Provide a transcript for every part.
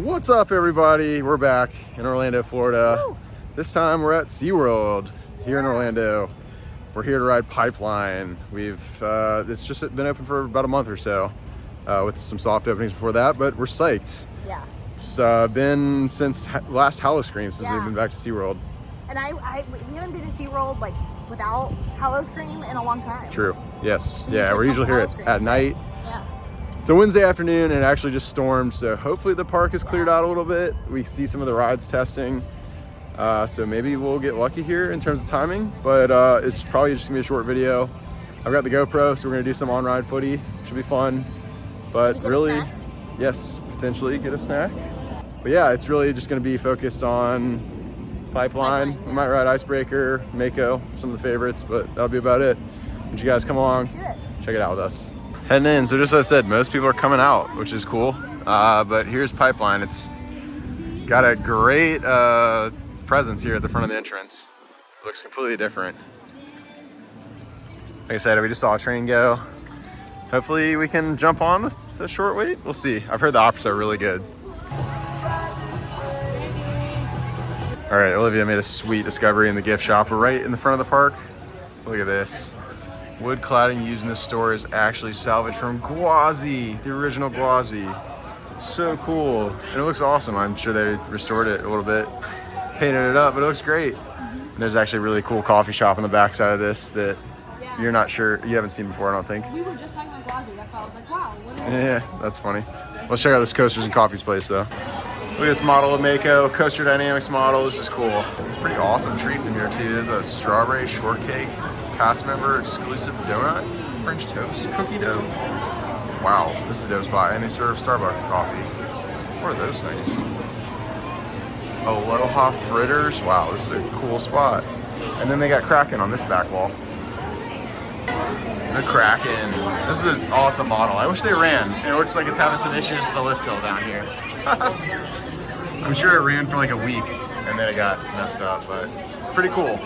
What's up, everybody? We're back in Orlando, Florida. Woo! This time we're at SeaWorld here in Orlando. We're here to ride Pipeline. It's just been open for about a month or so, with some soft openings before that, but we're psyched. Yeah. It's been since last howl-o-scream since we've been back to SeaWorld. And we haven't been to SeaWorld like without howl-o-scream in a long time. True. Yes. We Yeah, we're usually here at night. Yeah. It's a Wednesday afternoon and it actually just stormed, so hopefully the park is cleared out a little bit. We see some of the rides testing, so maybe we'll get lucky here in terms of timing, but it's probably just gonna be a short video. I've got the GoPro, so we're gonna do some on-ride footy. Should be fun, but really, yes, potentially get a snack. But yeah, it's really just gonna be focused on Pipeline. We might ride Icebreaker, Mako, some of the favorites, but that'll be about it. Would you guys come along? Let's do it. Check it out with us. Heading in, so just as I said, most people are coming out, which is cool. But here's Pipeline. It's got a great presence here at the front of the entrance. It looks completely different. Like I said, we just saw a train go. Hopefully we can jump on with a short wait. We'll see. I've heard the ops are really good. All right, Olivia made a sweet discovery in the gift shop. We're right in the front of the park. Look at this. Wood cladding used in this store is actually salvaged from Gwazi, the original Gwazi. So cool. And it looks awesome. I'm sure they restored it a little bit, painted it up, but it looks great. And there's actually a really cool coffee shop on the backside of this that you're not sure, you haven't seen before, I don't think. We were just talking about Gwazi, that's why I was like, wow. Yeah, that's funny. Let's check out this Coasters and Coffees place though. Look at this model of Mako, Coaster Dynamics model. This is cool. It's pretty awesome treats in here too. There's a strawberry shortcake, cast member exclusive donut, French toast, cookie dough. Wow, this is a dope spot. And they serve Starbucks coffee. What are those things? Aloha fritters. Wow, this is a cool spot. And then they got Kraken on this back wall. The Kraken. This is an awesome model. I wish they ran. It looks like it's having some issues with the lift hill down here. I'm sure it ran for like a week and then it got messed up, but pretty cool.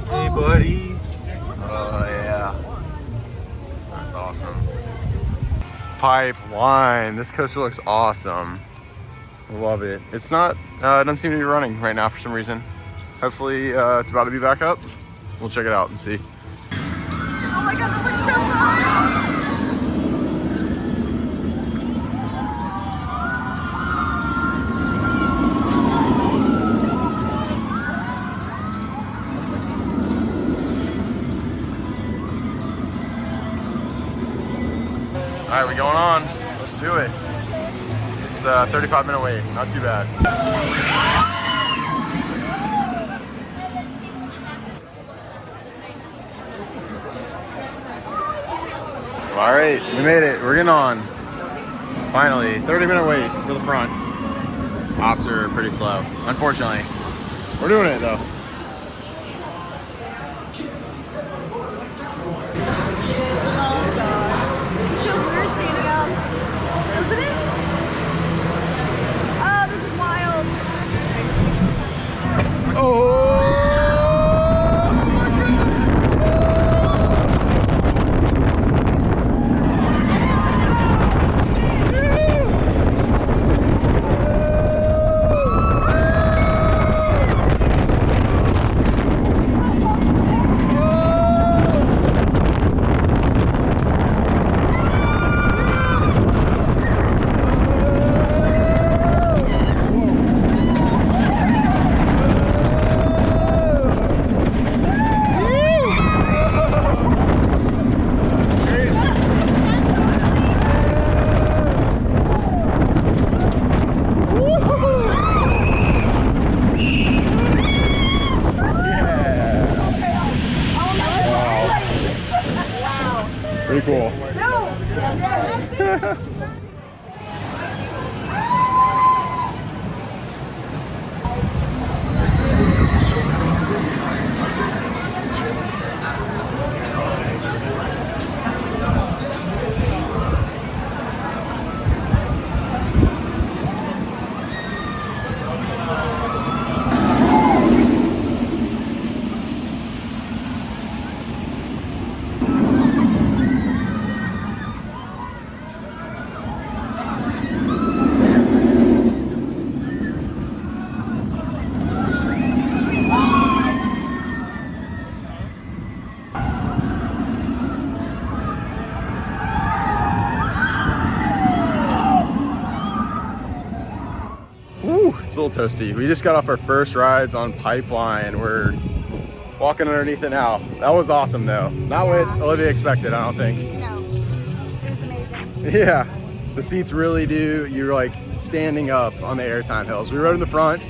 Hey buddy. Oh yeah. That's awesome. Pipeline. This coaster looks awesome. Love it. It's not, it doesn't seem to be running right now for some reason. Hopefully it's about to be back up. We'll check it out and see. Oh my god, that looks so fun! All right, we going on. Let's do it. It's a 35-minute wait, not too bad. All right, we made it. We're getting on. Finally, 30-minute wait for the front. Ops are pretty slow, unfortunately. We're doing it though. Pretty cool. a little toasty. We just got off our first rides on Pipeline. We're walking underneath it now. That was awesome though. Not what Olivia expected, I don't think. No, it was amazing. Yeah, the seats really do. You're like standing up on the airtime hills. We rode in the front.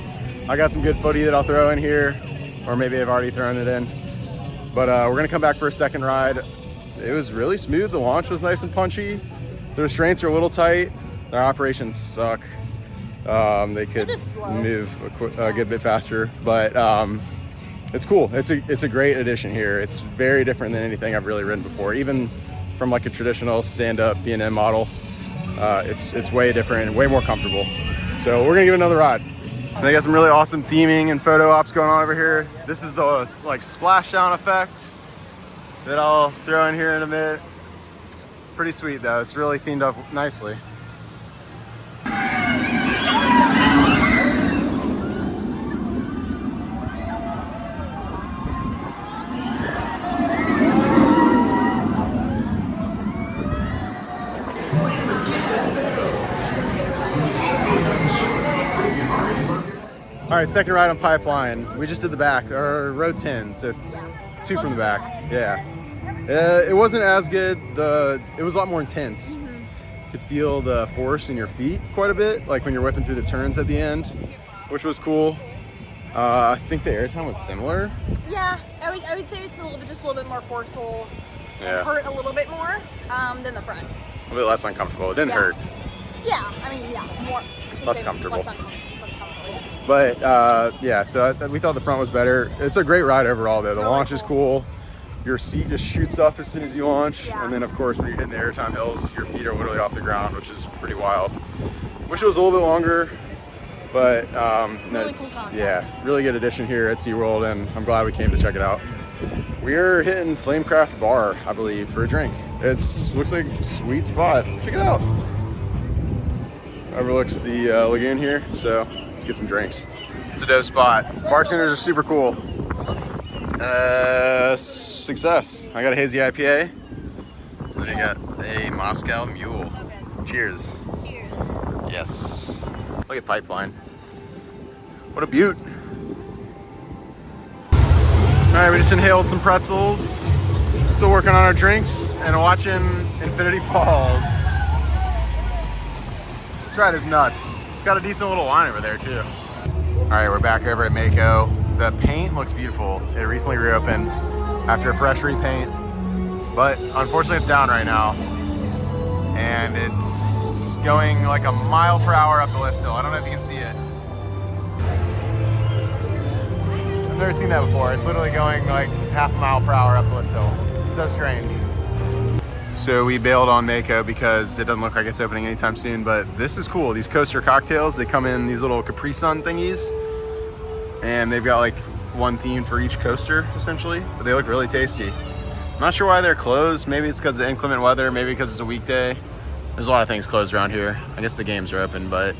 I got some good footy that I'll throw in here, or maybe I've already thrown it in. But we're gonna come back for a second ride. It was really smooth. The launch was nice and punchy. The restraints are a little tight. Their operations suck. They could move a good bit faster, but it's cool. It's a great addition here. It's very different than anything I've really ridden before, even from like a traditional stand-up P&M model. It's way different and way more comfortable. So we're gonna give it another ride. They got some really awesome theming and photo ops going on over here. This is the like splashdown effect that I'll throw in here in a minute. Pretty sweet though. It's really themed up nicely. All right, second ride on Pipeline. We just did the back, or row 10, so two from the back. Yeah. It wasn't as good. It was a lot more intense. Could feel the force in your feet quite a bit, like when you're whipping through the turns at the end, which was cool. I think the airtime was similar. Yeah, I would say it's just a little bit more forceful and hurt a little bit more than the front. A little less uncomfortable. It didn't hurt. Yeah, I mean, more. Less comfortable. Yeah. But yeah, so we thought the front was better. It's a great ride overall though. The launch is cool. Your seat just shoots up as soon as you launch. And then of course when you're hitting the airtime hills, your feet are literally off the ground, which is pretty wild. Wish it was a little bit longer, but really cool really good addition here at SeaWorld, and I'm glad we came to check it out. We're hitting Flamecraft Bar, I believe, for a drink. Looks like a sweet spot. Check it out. Overlooks the lagoon here, so let's get some drinks. It's a dope spot. Bartenders are super cool. Success. I got a hazy IPA. And I got a Moscow Mule. So good. Cheers. Cheers. Yes. Look at Pipeline. What a beaut. All right, we just inhaled some pretzels. Still working on our drinks and watching Infinity Falls. This ride is nuts. It's got a decent little line over there too. All right, we're back over at Mako. The paint looks beautiful. It recently reopened after a fresh repaint, but unfortunately it's down right now. And it's going like a mile per hour up the lift hill. I don't know if you can see it. I've never seen that before. It's literally going like half a mile per hour up the lift hill. So strange. So we bailed on Mako because it doesn't look like it's opening anytime soon, but this is cool. These coaster cocktails, they come in these little Capri Sun thingies, and they've got like one theme for each coaster essentially, but they look really tasty. I'm not sure why they're closed. Maybe it's because of inclement weather, maybe because it's a weekday. There's a lot of things closed around here. I guess the games are open, but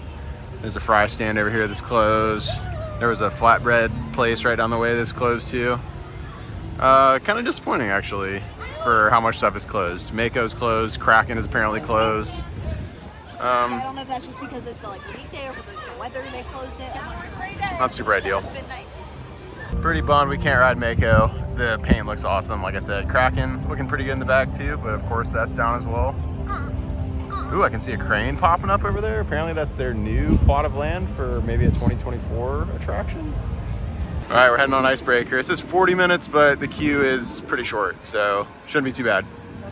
there's a fry stand over here that's closed. There was a flatbread place right down the way that's closed too. Kind of disappointing actually, for how much stuff is closed. Mako's closed, Kraken is apparently closed. I don't know if that's just because it's like a weekday or because the weather they closed it. Not super ideal. It's been nice. Pretty bummed we can't ride Mako. The paint looks awesome, like I said. Kraken looking pretty good in the back too, but of course that's down as well. Ooh, I can see a crane popping up over there. Apparently that's their new plot of land for maybe a 2024 attraction. All right, we're heading on Icebreaker. It says 40 minutes, but the queue is pretty short, so shouldn't be too bad.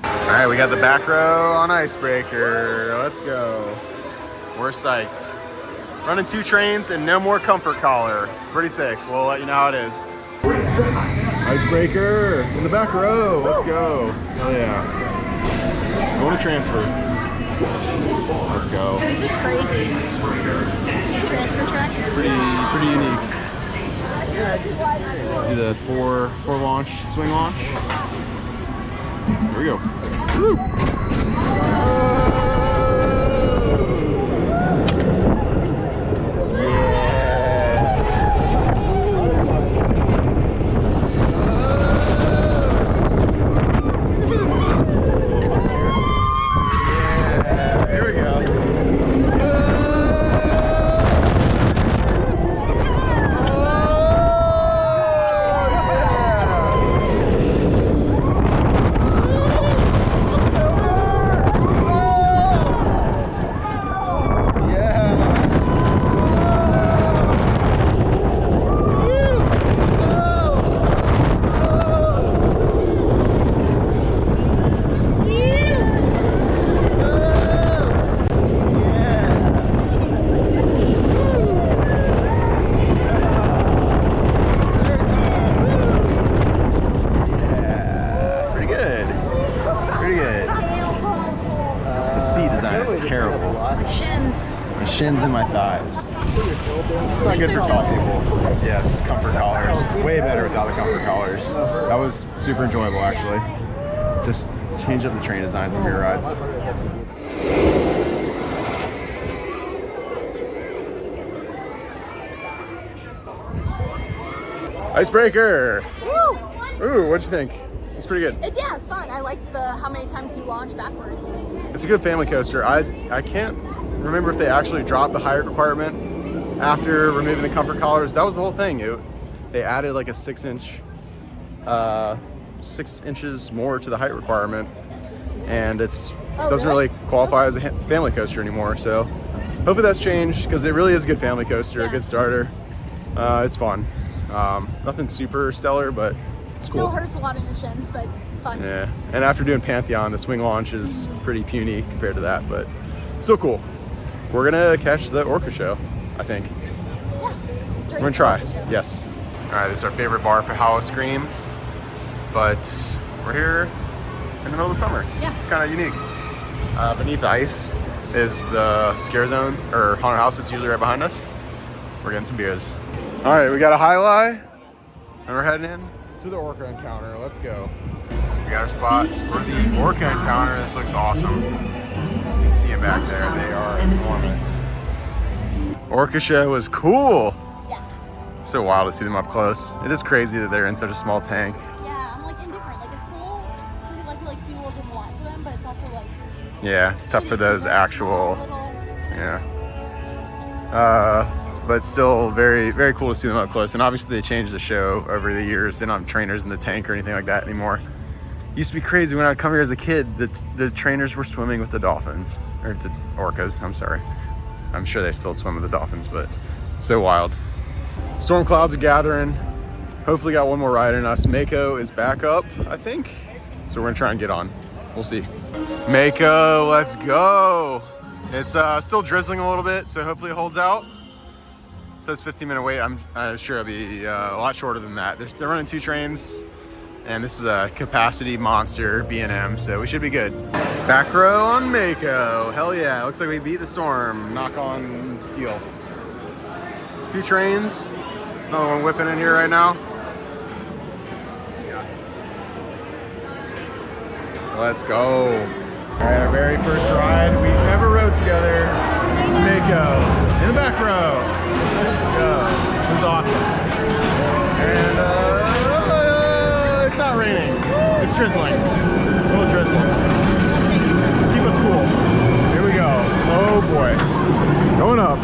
All right, we got the back row on Icebreaker. Let's go. We're psyched. Running 2 trains and no more comfort collar. Pretty sick. We'll let you know how it is. Icebreaker in the back row. Let's go. Hell yeah. Going to transfer. Let's go. This is crazy. Transfer track? Pretty unique. Do the four launch, swing launch. Here we go. Woo! a lot. Shins. My shins and my thighs. It's not good for tall people. Yes, comfort collars. Way better without the comfort collars. That was super enjoyable, actually. Just change up the train design from your rides. Icebreaker! Woo! Ooh, what'd you think? It's pretty good. Yeah, it's fun. I like how many times you launch backwards. It's a good family coaster. I can't remember if they actually dropped the height requirement after removing the comfort collars. That was the whole thing. They added like a 6 inches more to the height requirement, and it doesn't really qualify as a family coaster anymore. So hopefully that's changed, because it really is a good family coaster, a good starter. It's fun. Nothing super stellar, but it's cool. Still hurts a lot in your shins, but fun. Yeah, and after doing Pantheon, the swing launch is pretty puny compared to that, but still cool. We're gonna catch the Orca show, I think. Yeah. We're gonna try. Yes. All right, this is our favorite bar for howl-o-scream, but we're here in the middle of the summer. Yeah. It's kind of unique. Beneath the ice is the scare zone, or haunted house that's usually right behind us. We're getting some beers. All right, we got a high and we're heading in to the Orca encounter. Let's go. We got our spot for the Orca encounter. This looks awesome. You can see them back there. They are enormous. Orca show was cool. Yeah. It's so wild to see them up close. It is crazy that they're in such a small tank. Yeah, I'm like indifferent. Like, it's cool to like feel like SeaWorld did a lot for them, but it's also like... Yeah, it's tough for those actual... Yeah. But still very, very cool to see them up close. And obviously they changed the show over the years. They don't have trainers in the tank or anything like that anymore. It used to be crazy when I'd come here as a kid, the trainers were swimming with the dolphins, or the orcas, I'm sorry. I'm sure they still swim with the dolphins, but so wild. Storm clouds are gathering. Hopefully got one more ride in us. Mako is back up, I think. So we're gonna try and get on. We'll see. Mako, let's go. It's still drizzling a little bit, so hopefully it holds out. So it's 15-minute wait. I'm sure it'll be a lot shorter than that. They're running 2 trains, and this is a capacity monster B&M, so we should be good. Back row on Mako. Hell yeah, looks like we beat the storm. Knock on steel. 2 trains. Another one whipping in here right now. Yes. Let's go. All right, our very first ride. We've never rode together. It's Mako in the back row. Let's go. It was awesome. And it's not raining. It's drizzling. A little drizzling. Keep us cool. Here we go. Oh boy. Going up.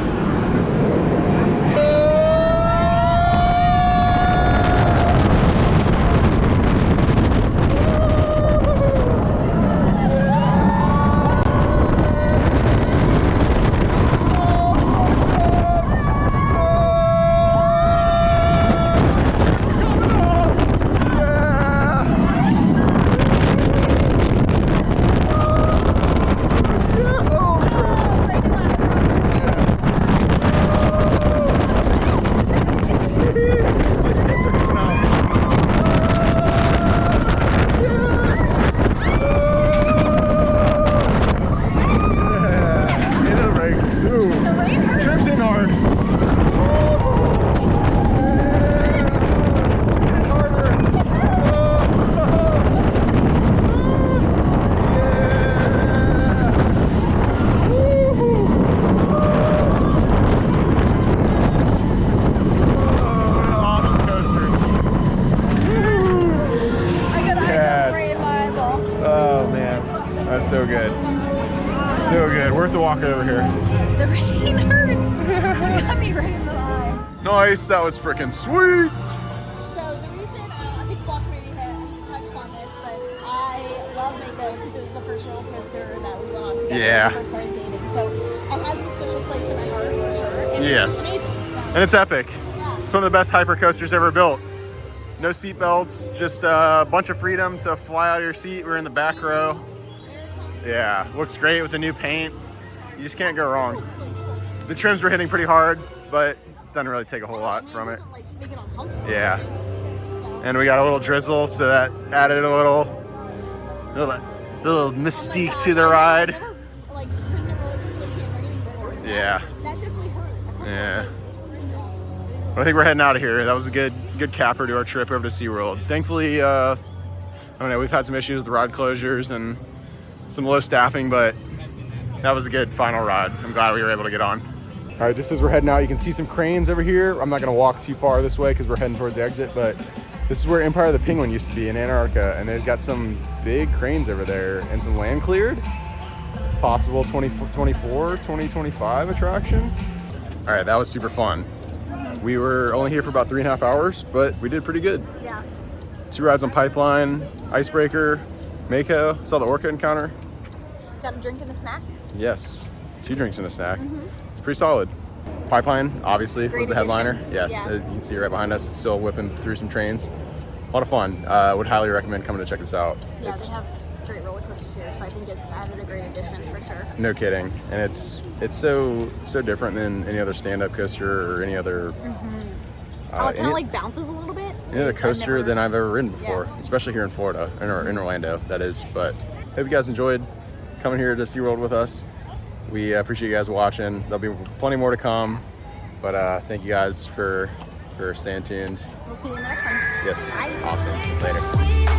So good. So good. Worth the walk over here. The rain hurts. It got me right in the eye. Nice. That was freaking sweet. So the reason, I think Block maybe touched on this, but I love Mako because it was the first roller coaster that we went on together when we first started dating. So it has a special place in my heart for sure. And yes. It's amazing. So, and it's epic. Yeah. It's one of the best hyper coasters ever built. No seat belts, just a bunch of freedom to fly out of your seat. We're in the back row. Yeah, looks great with the new paint. You just can't go wrong. The trims were hitting pretty hard, but doesn't really take a whole lot from it. Yeah. And we got a little drizzle, so that added a little mystique to the ride. Yeah. That definitely hurt. Yeah. Well, I think we're heading out of here. That was a good capper to our trip over to SeaWorld. Thankfully, I don't know, we've had some issues with the ride closures and some low staffing, but that was a good final ride. I'm glad we were able to get on. All right, just as we're heading out, you can see some cranes over here. I'm not gonna walk too far this way because we're heading towards the exit, but this is where Empire of the Penguin used to be in Antarctica, and they've got some big cranes over there and some land cleared. Possible 2025 attraction. All right, that was super fun. We were only here for about 3.5 hours, but we did pretty good. Yeah. 2 rides on Pipeline, Icebreaker, Mako. Saw the orca encounter. Got a drink and a snack? Yes, 2 drinks and a snack. It's pretty solid. Pipeline, obviously, was the headliner. Yes, Yeah. as you can see right behind us, it's still whipping through some trains. A lot of fun. Would highly recommend coming to check this out. Yeah, they have great roller coasters here, so I think it's added a great addition for sure. No kidding, and it's so different than any other stand-up coaster or any other. Oh, it kind of like bounces a little bit. Any other coaster than I've ever ridden before, especially here in Florida, in Orlando, that is. But hope you guys enjoyed coming here to SeaWorld with us. We appreciate you guys watching. There'll be plenty more to come, but thank you guys for staying tuned. We'll see you in the next one. Yes, Bye. awesome. Later.